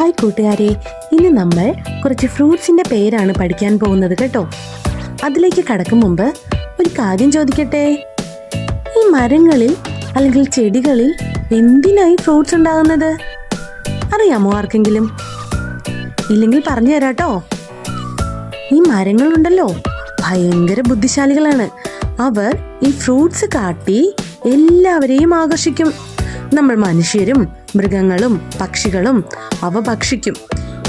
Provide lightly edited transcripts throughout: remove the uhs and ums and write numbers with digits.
Hi കൂട്ടുകാരെ, ഇന്ന് നമ്മൾ കുറച്ച് ഫ്രൂട്ട്സിന്റെ പേരാണ് പഠിക്കാൻ പോകുന്നത് കേട്ടോ. അതിലേക്ക് കടക്കും മുമ്പ് ഒരു കാര്യം ചോദിക്കട്ടെ. ഈ മരങ്ങളിൽ അല്ലെങ്കിൽ ചെടികളിൽ എന്തിനായി ഫ്രൂട്ട്സ് ഉണ്ടാകുന്നത് അറിയാമോ ആർക്കെങ്കിലും? ഇല്ലെങ്കിൽ പറഞ്ഞു തരാട്ടോ. ഈ മരങ്ങളുണ്ടല്ലോ, ഭയങ്കര ബുദ്ധിശാലികളാണ്. അവർ ഈ ഫ്രൂട്ട്സ് കാട്ടി എല്ലാവരെയും ആകർഷിക്കും. നമ്മൾ മനുഷ്യരും മൃഗങ്ങളും പക്ഷികളും അവ ഭക്ഷിക്കും.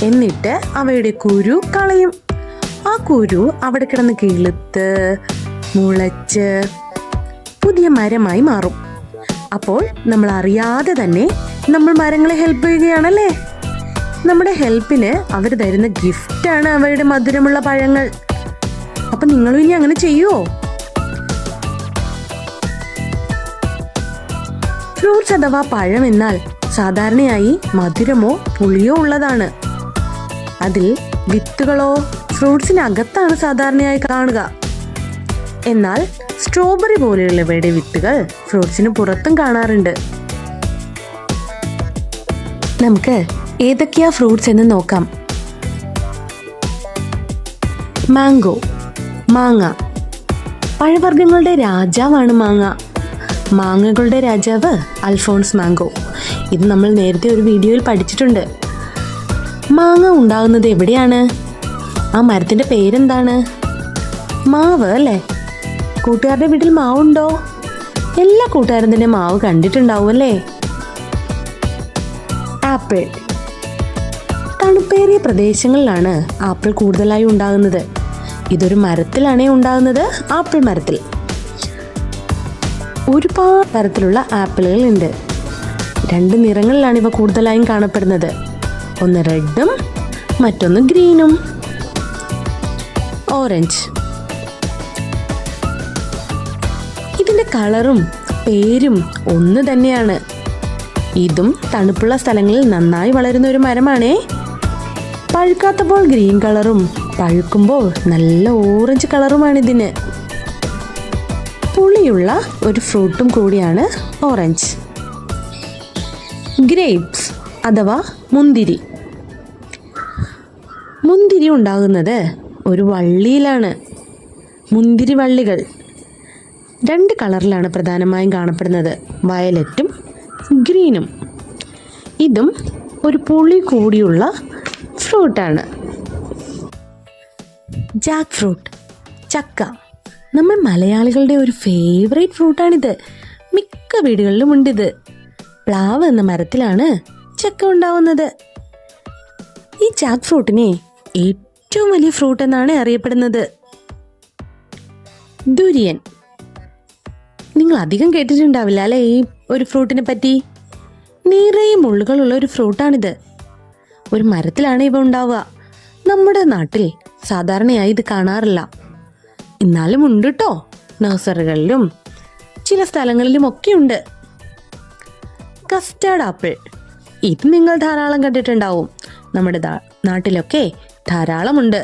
എന്നിട്ട് അവയുടെ കുരു കളയും. ആ കുരു അവിടെ കിടന്ന് കിളുത്ത് മുളച്ച് പുതിയ മരമായി മാറും. അപ്പോൾ നമ്മൾ അറിയാതെ തന്നെ നമ്മൾ മരങ്ങളെ ഹെൽപ്പ് ചെയ്യുകയാണല്ലേ. നമ്മുടെ ഹെൽപ്പിന് അവർ തരുന്ന ഗിഫ്റ്റാണ് അവരുടെ മധുരമുള്ള പഴങ്ങൾ. അപ്പൊ നിങ്ങളും ഇനി അങ്ങനെ ചെയ്യുവോ? ഫ്രൂട്ട്സ് അഥവാ പഴം എന്നാൽ സാധാരണയായി മധുരമോ പുളിയോ ഉള്ളതാണ്. അതിൽ വിത്തുകളോ ഫ്രൂട്ട്സിനകത്താണ് സാധാരണയായി കാണുക. എന്നാൽ സ്ട്രോബെറി പോലെയുള്ളവയുടെ വിത്തുകൾ ഫ്രൂട്ട്സിന് പുറത്തും കാണാറുണ്ട്. നമുക്ക് ഏതൊക്കെയാ ഫ്രൂട്ട്സ് എന്ന് നോക്കാം. മാംഗോ, മാങ്ങ. പഴവർഗ്ഗങ്ങളുടെ രാജാവാണ് മാങ്ങ. മാങ്ങകളുടെ രാജാവ് അൽഫോൺസ് മാംഗോ. ഇത് നമ്മൾ നേരത്തെ ഒരു വീഡിയോയിൽ പഠിച്ചിട്ടുണ്ട്. മാങ്ങ ഉണ്ടാകുന്നത് എവിടെയാണ്? ആ മരത്തിന്റെ പേരെന്താണ്? മാവ് അല്ലേ? കൂട്ടുകാരുടെ വീട്ടിൽ മാവുണ്ടോ? എല്ലാ കൂട്ടുകാരും തന്നെ മാവ് കണ്ടിട്ടുണ്ടാവും അല്ലേ? ആപ്പിൾ. തണുപ്പേറിയ പ്രദേശങ്ങളിലാണ് ആപ്പിൾ കൂടുതലായി ഉണ്ടാകുന്നത്. ഇതൊരു മരത്തിലാണേ ഉണ്ടാകുന്നത്, ആപ്പിൾ മരത്തിൽ. ഒരുപാട് തരത്തിലുള്ള ആപ്പിളുകൾ ഉണ്ട്. 2 നിറങ്ങളിലാണ് ഇവ കൂടുതലായും കാണപ്പെടുന്നത്. ഒന്ന് റെഡും മറ്റൊന്ന് ഗ്രീനും. ഓറഞ്ച്. ഇതിന്റെ കളറും പേരും ഒന്ന് തന്നെയാണ്. ഇതും തണുപ്പുള്ള സ്ഥലങ്ങളിൽ നന്നായി വളരുന്ന ഒരു മരമാണേ. പഴുക്കാത്തപ്പോൾ ഗ്രീൻ കളറും പഴുക്കുമ്പോൾ നല്ല ഓറഞ്ച് കളറുമാണിതിന്. പുളിയുള്ള ഒരു ഫ്രൂട്ടും കൂടിയാണ് ഓറഞ്ച്. ഗ്രേപ്സ് അഥവാ മുന്തിരി. മുന്തിരി ഉണ്ടാകുന്നത് ഒരു വള്ളിയിലാണ്. മുന്തിരി വള്ളികൾ 2 കളറിലാണ് പ്രധാനമായും കാണപ്പെടുന്നത്, വയലറ്റും ഗ്രീനും. ഇതും ഒരു പുളി കൂടിയുള്ള ഫ്രൂട്ടാണ്. ജാക്ക് ഫ്രൂട്ട്, ചക്ക. നമ്മൾ മലയാളികളുടെ ഒരു ഫേവറേറ്റ് ഫ്രൂട്ടാണിത്. മിക്ക വീടുകളിലും ഉണ്ടിത്. പ്ലാവ് എന്ന മരത്തിലാണ് ചക്ക ഉണ്ടാവുന്നത്. ഈ ജാക്ക് ഫ്രൂട്ടിനെ ഏറ്റവും വലിയ ഫ്രൂട്ട് എന്നാണ് അറിയപ്പെടുന്നത്. ദുരിയൻ. നിങ്ങൾ അധികം കേട്ടിട്ടുണ്ടാവില്ല അല്ലേ ഈ ഒരു ഫ്രൂട്ടിനെ പറ്റി. നിറയെ മുള്ളുകളുള്ള ഒരു ഫ്രൂട്ടാണിത്. ഒരു മരത്തിലാണ് ഇവ ഉണ്ടാവുക. നമ്മുടെ നാട്ടിൽ സാധാരണയായി ഇത് കാണാറില്ല. എന്നാലും ഉണ്ട് കേട്ടോ. നഴ്സറികളിലും ചില സ്ഥലങ്ങളിലും ഒക്കെ ഉണ്ട്. Custard apple. ഇത് നിങ്ങൾ ധാരാളം കണ്ടിട്ടുണ്ടാവും. നമ്മുടെ നാട്ടിലൊക്കെ ധാരാളമുണ്ട്.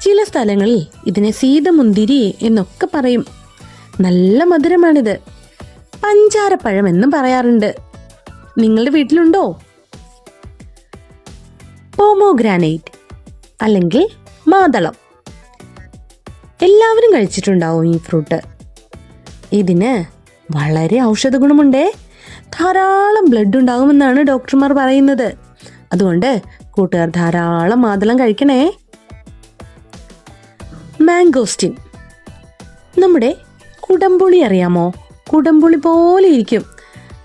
ചില സ്ഥലങ്ങളിൽ ഇതിനെ സീതമുന്തിരി എന്നൊക്കെ പറയും. നല്ല മധുരമാണിത്. പഞ്ചാരപ്പഴം എന്നും പറയാറുണ്ട്. നിങ്ങളുടെ വീട്ടിലുണ്ടോ? പോമോഗ്രാനൈറ്റ് അല്ലെങ്കിൽ മാതളം. എല്ലാവരും കഴിച്ചിട്ടുണ്ടാവും ഈ ഫ്രൂട്ട്. ഇതിന് വളരെ ഔഷധ ഗുണമുണ്ടേ. ധാരാളം ബ്ലഡ് ഉണ്ടാകുമെന്നാണ് ഡോക്ടർമാർ പറയുന്നത്. അതുകൊണ്ട് കൂട്ടുകാർ ധാരാളം മാതളം കഴിക്കണേ. മാംഗോസ്റ്റിൻ. നമ്മുടെ കുടംപുളി അറിയാമോ? കുടംപുളി പോലെ ഇരിക്കും,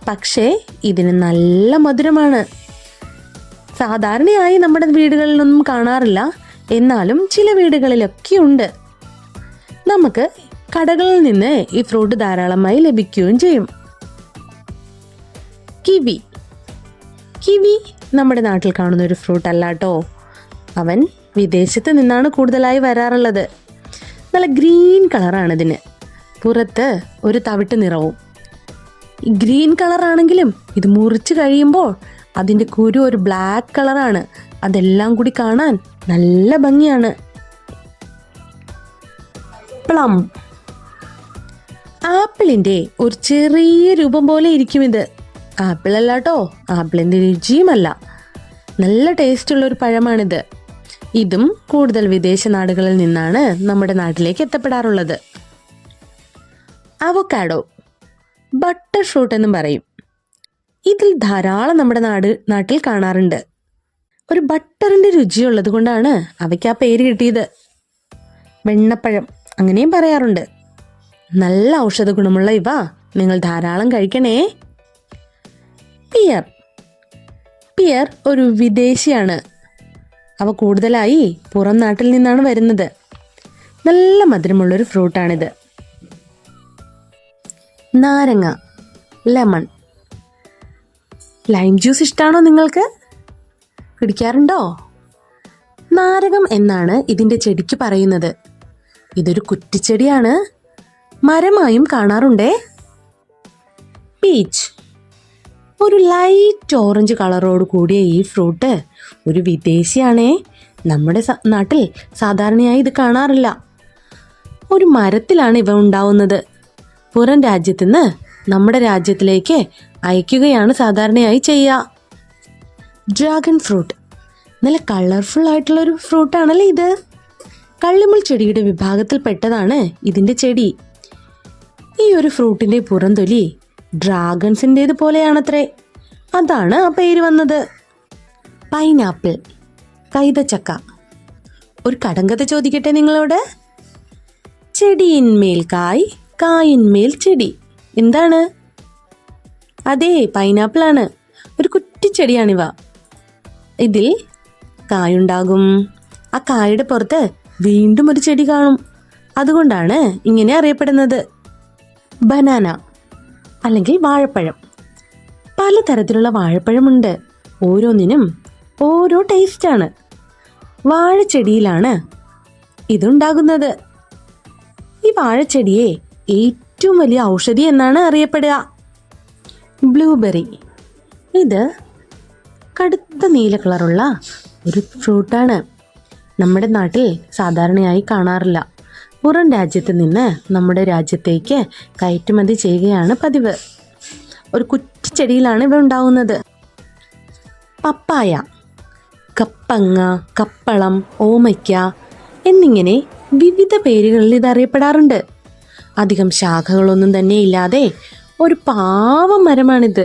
പക്ഷേ ഇതിന് നല്ല മധുരമാണ്. സാധാരണയായി നമ്മുടെ വീടുകളിലൊന്നും കാണാറില്ല, എന്നാലും ചില വീടുകളിലൊക്കെ ഉണ്ട്. നമുക്ക് കടകളിൽ നിന്ന് ഈ ഫ്രൂട്ട് ധാരാളമായി ലഭിക്കുകയും ചെയ്യും. കിവി. കിവി നമ്മുടെ നാട്ടിൽ കാണുന്ന ഒരു ഫ്രൂട്ട് അല്ല കേട്ടോ. അവൻ വിദേശത്ത് നിന്നാണ് കൂടുതലായി വരാറുള്ളത്. നല്ല ഗ്രീൻ കളറാണ് ഇതിന്. പുറത്ത് ഒരു തവിട്ട് നിറവും. ഗ്രീൻ കളറാണെങ്കിലും ഇത് മുറിച്ച് കഴിയുമ്പോൾ അതിൻ്റെ കുരു ഒരു ബ്ലാക്ക് കളറാണ്. അതെല്ലാം കൂടി കാണാൻ നല്ല ഭംഗിയാണ്. പ്ലം. ആപ്പിളിന്റെ ഒരു ചെറിയ രൂപം പോലെ ഇരിക്കും ഇത്. ആപ്പിൾ അല്ല കേട്ടോ, ആപ്പിളിന്റെ രുചിയുമല്ല. നല്ല ടേസ്റ്റുള്ളൊരു പഴമാണിത്. ഇതും കൂടുതൽ വിദേശ നാടുകളിൽ നിന്നാണ് നമ്മുടെ നാട്ടിലേക്ക് എത്തപ്പെടാറുള്ളത്. അവോക്കാഡോ, ബട്ടർ ഫ്രൂട്ട് എന്നും പറയും. ഇതിൽ ധാരാളം നമ്മുടെ നാട്ടിൽ കാണാറുണ്ട്. ഒരു ബട്ടറിന്റെ രുചിയുള്ളത് കൊണ്ടാണ് അവയ്ക്ക് ആ പേര് കിട്ടിയത്. വെണ്ണപ്പഴം അങ്ങനെയും പറയാറുണ്ട്. നല്ല ഔഷധ ഗുണമുള്ള ഇവ നിങ്ങൾ ധാരാളം കഴിക്കണേ. പിയർ ഒരു വിദേശിയാണ്. അവ കൂടുതലായി പുറം നാട്ടിൽ നിന്നാണ് വരുന്നത്. നല്ല മധുരമുള്ളൊരു ഫ്രൂട്ടാണിത്. നാരങ്ങ, ലെമൺ. ലൈം ജ്യൂസ് ഇഷ്ടമാണോ നിങ്ങൾക്ക്? കുടിക്കാറുണ്ടോ? നാരകം എന്നാണ് ഇതിൻ്റെ ചെടിക്ക് പറയുന്നത്. ഇതൊരു കുറ്റിച്ചെടിയാണ്. മരമായും കാണാറുണ്ടേ. പീച്ച്, ഒരു ലൈറ്റ് ഓറഞ്ച് കളറോട് കൂടിയ ഈ ഫ്രൂട്ട് ഒരു വിദേശിയാണേ. നമ്മുടെ നാട്ടിൽ സാധാരണയായി ഇത് കാണാറില്ല. ഒരു മരത്തിലാണ് ഇവ ഉണ്ടാവുന്നത്. പുറം രാജ്യത്തു നിന്ന് നമ്മുടെ രാജ്യത്തിലേക്ക് അയക്കുകയാണ് സാധാരണയായി ചെയ്യുക. ഡ്രാഗൺ ഫ്രൂട്ട്, നല്ല കളർഫുൾ ആയിട്ടുള്ളൊരു ഫ്രൂട്ടാണല്ലേ ഇത്. കള്ളിമുൾ ചെടിയുടെ വിഭാഗത്തിൽപ്പെട്ടതാണ് ഇതിൻ്റെ ചെടി. ഈ ഒരു ഫ്രൂട്ടിൻ്റെ പുറംതൊലി ഡ്രാഗൺസിൻ്റേത് പോലെയാണത്രേ. അതാണ് ആ പേര് വന്നത്. പൈനാപ്പിൾ, കൈതച്ചക്ക. ഒരു കടങ്കഥ ചോദിക്കട്ടെ നിങ്ങളോട്. ചെടിയിന്മേൽ കായ്, കായിന്മേൽ ചെടി. എന്താണ്? അതെ, പൈനാപ്പിൾ ആണ്. ഒരു കുറ്റിച്ചെടിയാണിവ. ഇതിൽ കായുണ്ടാകും. ആ കായുടെ പുറത്ത് വീണ്ടും ഒരു ചെടി കാണും. അതുകൊണ്ടാണ് ഇങ്ങനെ അറിയപ്പെടുന്നത്. ബനാന അല്ലെങ്കിൽ വാഴപ്പഴം. പലതരത്തിലുള്ള വാഴപ്പഴമുണ്ട്. ഓരോന്നിനും ഓരോ ടേസ്റ്റാണ്. വാഴച്ചെടിയിലാണ് ഇതുണ്ടാകുന്നത്. ഈ വാഴച്ചെടിയെ ഏറ്റവും വലിയ ഔഷധി എന്നാണ് അറിയപ്പെടുക. ബ്ലൂബെറി, ഇത് കടുത്ത നീല കളറുള്ള ഒരു ഫ്രൂട്ടാണ്. നമ്മുടെ നാട്ടിൽ സാധാരണയായി കാണാറില്ല. പുറം രാജ്യത്ത് നിന്ന് നമ്മുടെ രാജ്യത്തേക്ക് കയറ്റുമതി ചെയ്യുകയാണ് പതിവ്. ഒരു കുറ്റിച്ചെടിയിലാണ് ഇവ ഉണ്ടാകുന്നത്. പപ്പായ, കപ്പങ്ങ, കപ്പളം, ഓമയ്ക്ക എന്നിങ്ങനെ വിവിധ പേരുകളിൽ ഇത് അറിയപ്പെടാറുണ്ട്. അധികം ശാഖകളൊന്നും തന്നെ ഇല്ലാതെ ഒരു പാവം മരമാണിത്.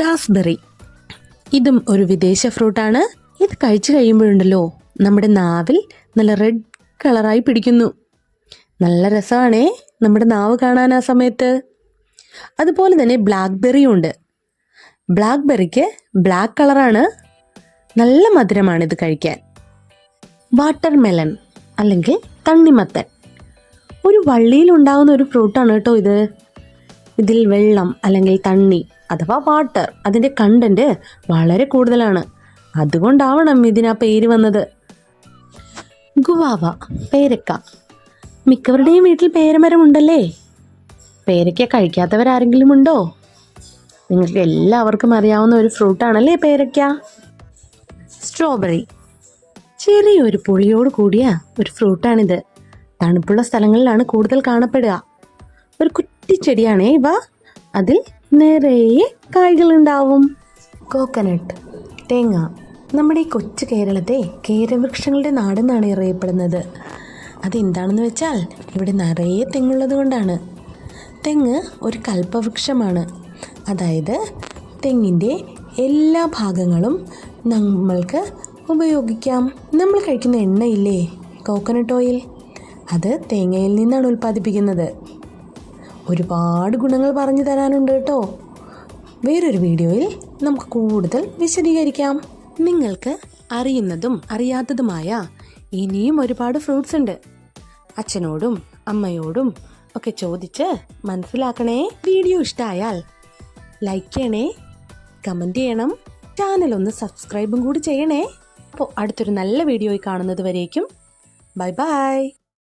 റാസ്ബെറി, ഇതും ഒരു വിദേശ ഫ്രൂട്ടാണ്. ഇത് കഴിച്ചു കഴിയുമ്പോഴുണ്ടല്ലോ നമ്മുടെ നാവിൽ നല്ല റെഡ് കളറായി പിടിക്കുന്നു. നല്ല രസമാണേ നമ്മുടെ നാവ് കാണാൻ ആ സമയത്ത്. അതുപോലെ തന്നെ ബ്ലാക്ക്ബെറിയും ഉണ്ട്. ബ്ലാക്ക്ബെറിക്ക് ബ്ലാക്ക് കളറാണ്. നല്ല മധുരമാണിത് കഴിക്കാൻ. വാട്ടർ മെലൺ അല്ലെങ്കിൽ തണ്ണിമത്തൻ, ഒരു വള്ളിയിൽ ഉണ്ടാകുന്ന ഒരു ഫ്രൂട്ടാണ് കേട്ടോ ഇത്. ഇതിൽ വെള്ളം അല്ലെങ്കിൽ തണ്ണി അഥവാ വാട്ടർ, അതിൻ്റെ കണ്ടന്റ് വളരെ കൂടുതലാണ്. അതുകൊണ്ടാവണം ഇതിനാ പേര് വന്നത്. ഗുവാവ, പേരക്ക. മിക്കവരുടെയും വീട്ടിൽ പേരമരം ഉണ്ടല്ലേ. പേരയ്ക്ക കഴിക്കാത്തവരാരെങ്കിലും ഉണ്ടോ? നിങ്ങൾക്ക് എല്ലാവർക്കും അറിയാവുന്ന ഒരു ഫ്രൂട്ടാണല്ലേ പേരയ്ക്ക. സ്ട്രോബെറി, ചെറിയൊരു പുളിയോട് കൂടിയ ഒരു ഫ്രൂട്ടാണിത്. തണുപ്പുള്ള സ്ഥലങ്ങളിലാണ് കൂടുതൽ കാണപ്പെടുക. ഒരു കുറ്റിച്ചെടിയാണേ ഇവ. അതിൽ നിറയെ കായ്കളുണ്ടാവും. കോക്കനട്ട്, തേങ്ങ. നമ്മുടെ ഈ കൊച്ചു കേരളത്തെ കേരവൃക്ഷങ്ങളുടെ നാടെന്നാണ് അറിയപ്പെടുന്നത്. അതെന്താണെന്ന് വെച്ചാൽ ഇവിടെ നിറയെ തെങ്ങുള്ളത് കൊണ്ടാണ്. തെങ്ങ് ഒരു കൽപ്പവൃക്ഷമാണ്. അതായത് തെങ്ങിൻ്റെ എല്ലാ ഭാഗങ്ങളും നമ്മൾക്ക് ഉപയോഗിക്കാം. നമ്മൾ കഴിക്കുന്ന എണ്ണയില്ലേ, കോക്കനട്ട് ഓയിൽ, അത് തേങ്ങയിൽ നിന്നാണ് ഉൽപ്പാദിപ്പിക്കുന്നത്. ഒരുപാട് ഗുണങ്ങൾ പറഞ്ഞു തരാനുണ്ട് കേട്ടോ. വേറൊരു വീഡിയോയിൽ നമുക്ക് കൂടുതൽ വിശദീകരിക്കാം. നിങ്ങൾക്ക് അറിയുന്നതും അറിയാത്തതുമായ ഇനിയും ഒരുപാട് ഫ്രൂട്ട്സ് ഉണ്ട്. അച്ഛനോടും അമ്മയോടും ഒക്കെ ചോദിച്ച് മനസ്സിലാക്കണേ. വീഡിയോ ഇഷ്ടമായാൽ ലൈക്ക് ചെയ്യണേ, കമൻറ്റ് ചെയ്യണം, ചാനൽ ഒന്ന് സബ്സ്ക്രൈബും കൂടി ചെയ്യണേ. അപ്പോൾ അടുത്തൊരു നല്ല വീഡിയോയിൽ കാണുന്നത് വരേക്കും ബൈ ബൈ.